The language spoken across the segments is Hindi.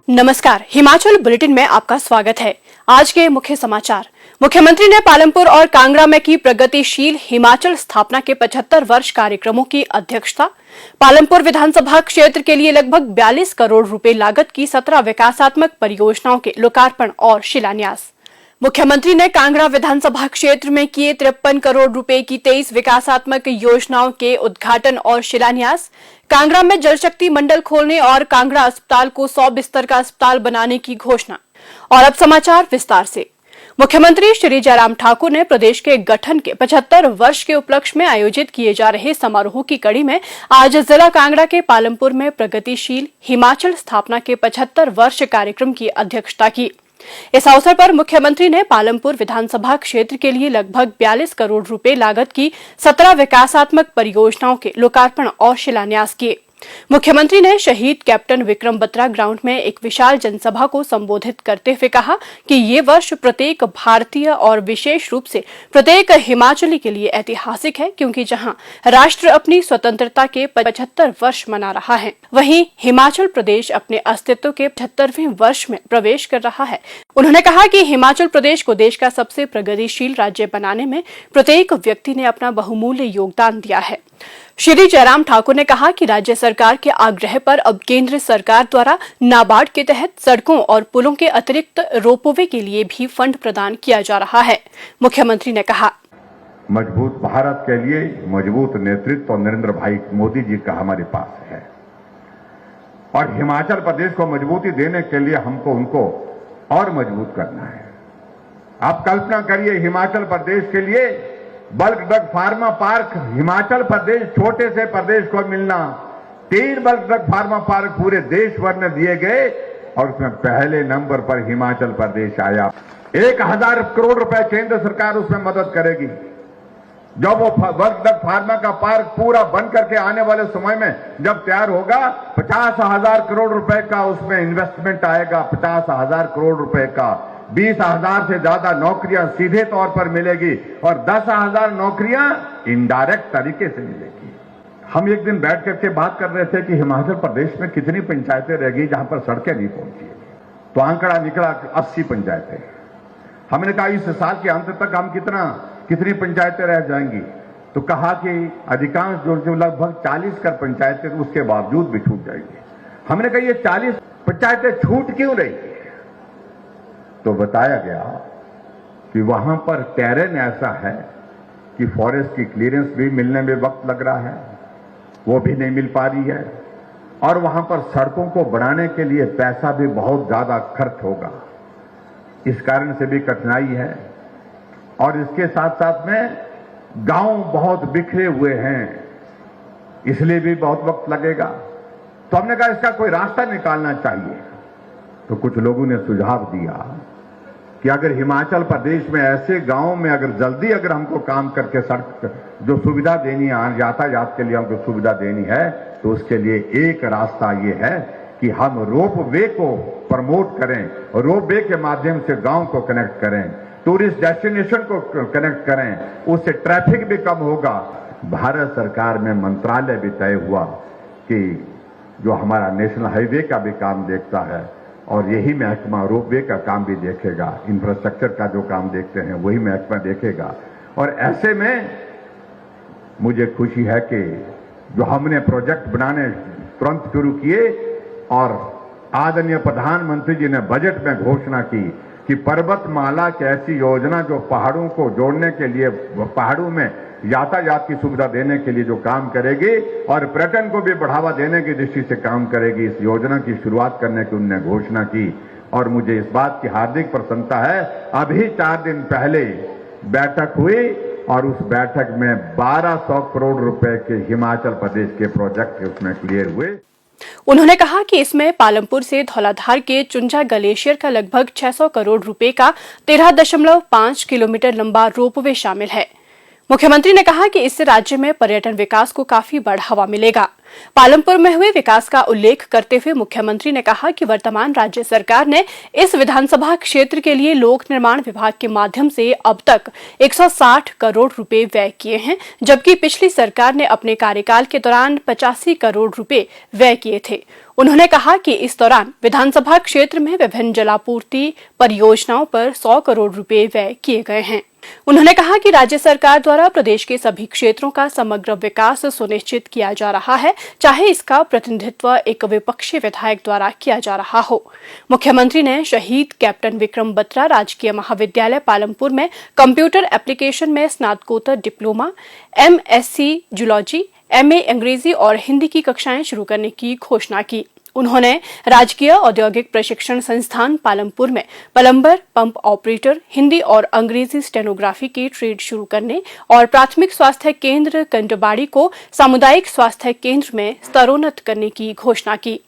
नमस्कार, हिमाचल बुलेटिन में आपका स्वागत है। आज के मुख्य समाचार। मुख्यमंत्री ने पालमपुर और कांगड़ा में की प्रगतिशील हिमाचल स्थापना के 75 वर्ष कार्यक्रमों की अध्यक्षता। पालमपुर विधानसभा क्षेत्र के लिए लगभग 42 करोड़ रुपए लागत की 17 विकासात्मक परियोजनाओं के लोकार्पण और शिलान्यास। मुख्यमंत्री ने कांगड़ा विधानसभा क्षेत्र में किए 53 करोड़ रुपए की 23 विकासात्मक योजनाओं के उद्घाटन और शिलान्यास। कांगड़ा में जल शक्ति मंडल खोलने और कांगड़ा अस्पताल को 100 बिस्तर का अस्पताल बनाने की घोषणा। और अब समाचार विस्तार से। मुख्यमंत्री श्री जयराम ठाकुर ने प्रदेश के गठन के 75 वर्ष के उपलक्ष्य में आयोजित किए जा रहे समारोह की कड़ी में आज जिला कांगड़ा के पालमपुर में प्रगतिशील हिमाचल स्थापना के 75 वर्ष कार्यक्रम की अध्यक्षता की। इस अवसर पर मुख्यमंत्री ने पालमपुर विधानसभा क्षेत्र के लिए लगभग 42 करोड़ रुपए लागत की 17 विकासात्मक परियोजनाओं के लोकार्पण और शिलान्यास किए। मुख्यमंत्री ने शहीद कैप्टन विक्रम बत्रा ग्राउंड में एक विशाल जनसभा को संबोधित करते हुए कहा कि ये वर्ष प्रत्येक भारतीय और विशेष रूप से प्रत्येक हिमाचली के लिए ऐतिहासिक है, क्योंकि जहां राष्ट्र अपनी स्वतंत्रता के 75 वर्ष मना रहा है, वहीं हिमाचल प्रदेश अपने अस्तित्व के 75वें वर्ष में प्रवेश कर रहा है। उन्होंने कहा कि हिमाचल प्रदेश को देश का सबसे प्रगतिशील राज्य बनाने में प्रत्येक व्यक्ति ने अपना बहुमूल्य योगदान दिया है। श्री जयराम ठाकुर ने कहा कि राज्य सरकार के आग्रह पर अब केंद्र सरकार द्वारा नाबार्ड के तहत सड़कों और पुलों के अतिरिक्त रोपवे के लिए भी फंड प्रदान किया जा रहा है। मुख्यमंत्री ने कहा, मजबूत भारत के लिए मजबूत नेतृत्व नरेंद्र भाई मोदी जी का हमारे पास है और हिमाचल प्रदेश को मजबूती देने के लिए हमको उनको और मजबूत करना है। आप कल्पना करिए, हिमाचल प्रदेश के लिए bulk drug pharma park, Himachal Pradesh छोटे से प्रदेश को मिलना, 3 बल्क ड्रग फार्मा पार्क पूरे देश भर में दिए गए और उसमें पहले नंबर पर हिमाचल प्रदेश आया। 1000 करोड़ रुपए केंद्र सरकार उसमें मदद करेगी। जब वो बल्क ड्रग फार्मा का पार्क पूरा बन करके आने वाले समय में जब तैयार होगा, 50,000 करोड़ रुपए का उसमें इन्वेस्टमेंट आएगा। 50,000 करोड़ रुपए का 20,000 से ज्यादा नौकरियां सीधे तौर पर मिलेगी और 10,000 नौकरियां इनडायरेक्ट तरीके से मिलेगी। हम एक दिन बैठ करके बात कर रहे थे कि हिमाचल प्रदेश में कितनी पंचायतें रह गई जहां पर सड़कें नहीं पहुंची, तो आंकड़ा निकला 80 पंचायतें। हमने कहा इस साल के अंत तक हम कितनी पंचायतें रह जाएंगी, तो कहा कि अधिकांश जो लगभग 40 कर पंचायतें उसके बावजूद भी छूट जाएगी। हमने कहा ये 40 पंचायतें छूट क्यों रही, तो बताया गया कि वहां पर टेरेन ऐसा है कि फॉरेस्ट की क्लियरेंस भी मिलने में वक्त लग रहा है, वो भी नहीं मिल पा रही है, और वहां पर सड़कों को बनाने के लिए पैसा भी बहुत ज्यादा खर्च होगा। इस कारण से भी कठिनाई है और इसके साथ साथ में गांव बहुत बिखरे हुए हैं, इसलिए भी बहुत वक्त लगेगा। तो हमने कहा इसका कोई रास्ता निकालना चाहिए। तो कुछ लोगों ने सुझाव दिया कि अगर हिमाचल प्रदेश में ऐसे गांव में अगर हमको काम करके सड़क जो सुविधा देनी है, यातायात के लिए हमको सुविधा देनी है, तो उसके लिए एक रास्ता ये है कि हम रोपवे को प्रमोट करें, रोपवे के माध्यम से गांव को कनेक्ट करें, टूरिस्ट डेस्टिनेशन को कनेक्ट करें, उससे ट्रैफिक भी कम होगा। भारत सरकार में मंत्रालय भी तय हुआ कि जो हमारा नेशनल हाईवे का भी काम देखता है और यही महकमा रोपवे का काम भी देखेगा, इंफ्रास्ट्रक्चर का जो काम देखते हैं वही महकमा देखेगा। और ऐसे में मुझे खुशी है कि जो हमने प्रोजेक्ट बनाने तुरंत शुरू किए और आदरणीय प्रधानमंत्री जी ने बजट में घोषणा की कि पर्वतमाला की ऐसी योजना जो पहाड़ों को जोड़ने के लिए, पहाड़ों में यातायात की सुविधा देने के लिए जो काम करेगी और पर्यटन को भी बढ़ावा देने की दृष्टि से काम करेगी, इस योजना की शुरुआत करने की उन्होंने घोषणा की। और मुझे इस बात की हार्दिक प्रसन्नता है, अभी 4 दिन पहले बैठक हुई और उस बैठक में 1200 करोड़ रुपए के हिमाचल प्रदेश के प्रोजेक्ट उसमें क्लियर हुए। उन्होंने कहा कि इसमें पालमपुर से धौलाधार के चुंजा ग्लेशियर का लगभग 600 करोड़ रुपए का 13.5 किलोमीटर लंबा रोपवे शामिल है। मुख्यमंत्री ने कहा कि इससे राज्य में पर्यटन विकास को काफी बढ़ावा मिलेगा। पालमपुर में हुए विकास का उल्लेख करते हुए मुख्यमंत्री ने कहा कि वर्तमान राज्य सरकार ने इस विधानसभा क्षेत्र के लिए लोक निर्माण विभाग के माध्यम से अब तक 160 करोड़ रुपए व्यय किए हैं, जबकि पिछली सरकार ने अपने कार्यकाल के दौरान 85 करोड़ रुपए व्यय किए थे। उन्होंने कहा कि इस दौरान विधानसभा क्षेत्र में विभिन्न जलापूर्ति परियोजनाओं पर 100 करोड़ रुपए व्यय किए गए हैं। उन्होंने कहा कि राज्य सरकार द्वारा प्रदेश के सभी क्षेत्रों का समग्र विकास सुनिश्चित किया जा रहा है, चाहे इसका प्रतिनिधित्व एक विपक्षी विधायक द्वारा किया जा रहा हो। मुख्यमंत्री ने शहीद कैप्टन विक्रम बत्रा राजकीय महाविद्यालय पालमपुर में कंप्यूटर एप्लीकेशन में स्नातकोत्तर डिप्लोमा, MSc जूलॉजी, MA अंग्रेजी और हिंदी की कक्षाएं शुरू करने की घोषणा की। उन्होंने राजकीय औद्योगिक प्रशिक्षण संस्थान पालमपुर में प्लम्बर, पंप ऑपरेटर, हिंदी और अंग्रेजी स्टेनोग्राफी की ट्रेड शुरू करने और प्राथमिक स्वास्थ्य केंद्र कंडबाड़ी को सामुदायिक स्वास्थ्य केंद्र में स्तरोन्नत करने की घोषणा की।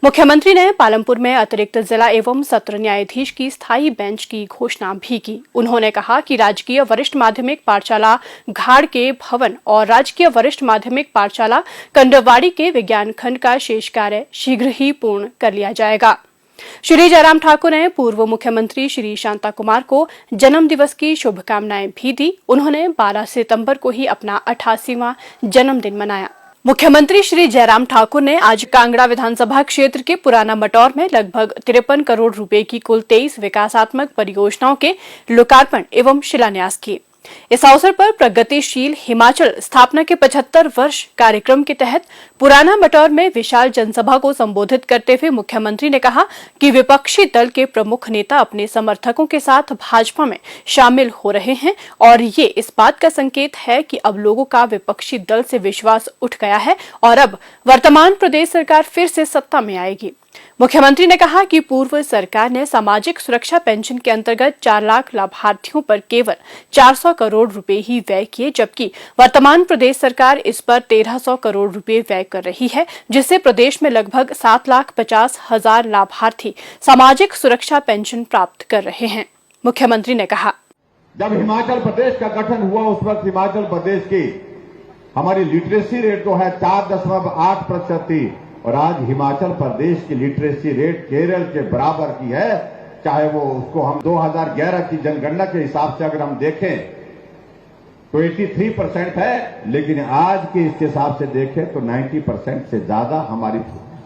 मुख्यमंत्री ने पालमपुर में अतिरिक्त जिला एवं सत्र न्यायाधीश की स्थायी बेंच की घोषणा भी की। उन्होंने कहा कि राजकीय वरिष्ठ माध्यमिक पाठशाला घाड़ के भवन और राजकीय वरिष्ठ माध्यमिक पाठशाला कंडवाड़ी के विज्ञान खंड का शेष कार्य शीघ्र ही पूर्ण कर लिया जाएगा। श्री जयराम ठाकुर ने पूर्व मुख्यमंत्री श्री शांता कुमार को जन्म दिवस की शुभकामनाएं भी दी। उन्होंने 12 सितंबर को ही अपना 88वां जन्मदिन मनाया। मुख्यमंत्री श्री जयराम ठाकुर ने आज कांगड़ा विधानसभा क्षेत्र के पुराना मटौर में लगभग 53 करोड़ रुपए की कुल 23 विकासात्मक परियोजनाओं के लोकार्पण एवं शिलान्यास किए। इस अवसर पर प्रगतिशील हिमाचल स्थापना के 75 वर्ष कार्यक्रम के तहत पुराना मटौर में विशाल जनसभा को संबोधित करते हुए मुख्यमंत्री ने कहा कि विपक्षी दल के प्रमुख नेता अपने समर्थकों के साथ भाजपा में शामिल हो रहे हैं और ये इस बात का संकेत है कि अब लोगों का विपक्षी दल से विश्वास उठ गया है और अब वर्तमान प्रदेश सरकार फिर से सत्ता में आएगी। मुख्यमंत्री ने कहा कि पूर्व सरकार ने सामाजिक सुरक्षा पेंशन के अंतर्गत 4 लाख लाभार्थियों पर केवल 400 करोड़ रुपए ही व्यय किए, जबकि वर्तमान प्रदेश सरकार इस पर 1300 करोड़ रुपए व्यय कर रही है, जिससे प्रदेश में लगभग 7,50,000 लाभार्थी सामाजिक सुरक्षा पेंशन प्राप्त कर रहे हैं। मुख्यमंत्री ने कहा, जब हिमाचल प्रदेश का गठन हुआ उस वक्त हिमाचल प्रदेश की हमारी लिटरेसी रेट जो है 4.8% थी और आज हिमाचल प्रदेश की लिटरेसी रेट केरल के बराबर की है। चाहे वो उसको हम 2011 की जनगणना के हिसाब से अगर हम देखें तो 83% है, लेकिन आज के इसके हिसाब से देखें तो 90% से ज्यादा हमारी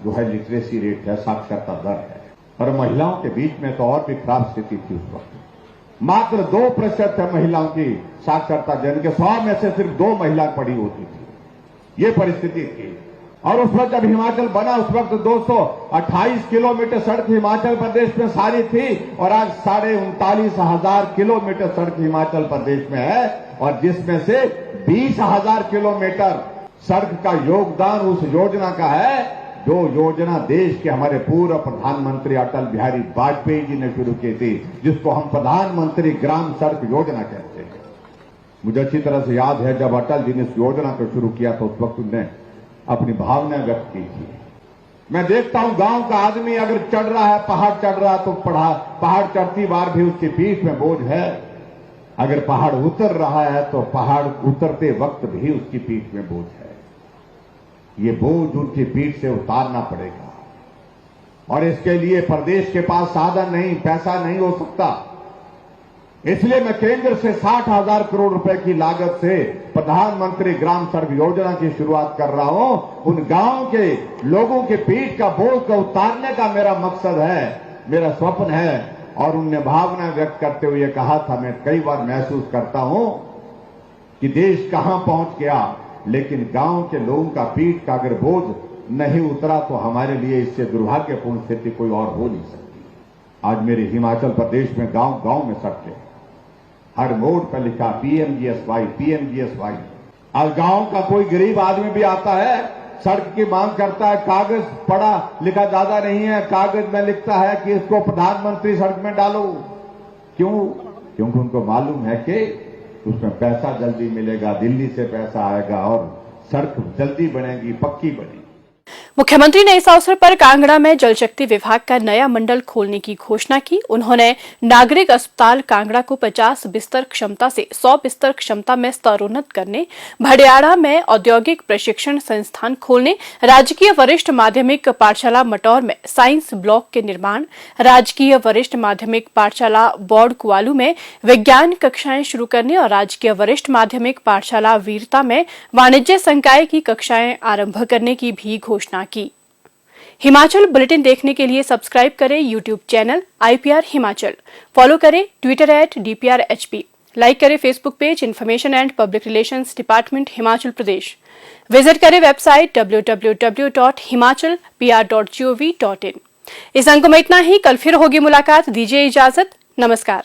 जो है लिटरेसी रेट है, साक्षरता दर है। और महिलाओं के बीच में तो और भी खराब स्थिति थी उस वक्त। मात्र 2% है महिलाओं की साक्षरता, जिनके 100 में से सिर्फ 2 महिला पढ़ी होती थी। ये परिस्थिति थी। और उस वक्त जब हिमाचल बना उस वक्त 228 किलोमीटर सड़क हिमाचल प्रदेश में सारी थी और आज 39,500 किलोमीटर सड़क हिमाचल प्रदेश में है और जिसमें से 20,000 किलोमीटर सड़क का योगदान उस योजना का है जो योजना देश के हमारे पूर्व प्रधानमंत्री अटल बिहारी वाजपेयी जी ने शुरू की थी, जिसको हम प्रधानमंत्री ग्राम सड़क योजना कहते हैं। मुझे अच्छी तरह से याद है जब अटल जी ने इस योजना को शुरू किया तो उस वक्त उन्होंने अपनी भावना व्यक्त की थी। मैं देखता हूं गांव का आदमी अगर चढ़ रहा है, पहाड़ चढ़ रहा है तो पहाड़ चढ़ती बार भी उसकी पीठ में बोझ है। अगर पहाड़ उतर रहा है तो पहाड़ उतरते वक्त भी उसकी पीठ में बोझ है। ये बोझ उनकी पीठ से उतारना पड़ेगा और इसके लिए प्रदेश के पास साधन नहीं, पैसा नहीं हो सकता। इसलिए मैं केंद्र से 60,000 करोड़ रुपए की लागत से प्रधानमंत्री ग्राम सड़क योजना की शुरुआत कर रहा हूं। उन गांव के लोगों के पीठ का बोझ को उतारने का मेरा मकसद है, मेरा स्वप्न है। और उनने भावना व्यक्त करते हुए कहा था, मैं कई बार महसूस करता हूं कि देश कहां पहुंच गया, लेकिन गांव के लोगों का पीठ का अगर बोझ नहीं उतरा तो हमारे लिए इससे दुर्भाग्यपूर्ण स्थिति कोई और हो नहीं सकती। आज मेरे हिमाचल प्रदेश में गांव गांव में सड़कें, हर मोड़ पर लिखा PMGSY PMGSY। आज गांव का कोई गरीब आदमी भी आता है, सड़क की मांग करता है, कागज पढ़ा लिखा ज्यादा नहीं है, कागज में लिखता है कि इसको प्रधानमंत्री सड़क में डालो। क्यों? क्योंकि उनको मालूम है कि उसमें पैसा जल्दी मिलेगा, दिल्ली से पैसा आएगा और सड़क जल्दी बनेगी, पक्की बनेगी। मुख्यमंत्री ने इस अवसर पर कांगड़ा में जल शक्ति विभाग का नया मंडल खोलने की घोषणा की। उन्होंने नागरिक अस्पताल कांगड़ा को 50 बिस्तर क्षमता से 100 बिस्तर क्षमता में स्तरोन्नत करने, भडियाड़ा में औद्योगिक प्रशिक्षण संस्थान खोलने, राजकीय वरिष्ठ माध्यमिक पाठशाला मटौर में साइंस ब्लॉक के निर्माण, राजकीय वरिष्ठ माध्यमिक पाठशाला बोर्ड कुआलू में विज्ञान कक्षाएं शुरू करने और राजकीय वरिष्ठ माध्यमिक पाठशाला वीरता में वाणिज्य संकाय की कक्षाएं आरंभ करने की भी घोषणा की। हिमाचल बुलेटिन देखने के लिए सब्सक्राइब करें YouTube channel IPR Himachal, follow करें ट्विटर @DPRHP, लाइक करें Facebook page information and public relations department Himachal Pradesh, visit करें वेबसाइट www.himachalpr.gov.in। इस अंक में इतना ही। कल फिर होगी मुलाकात। दीजिए इजाजत। नमस्कार।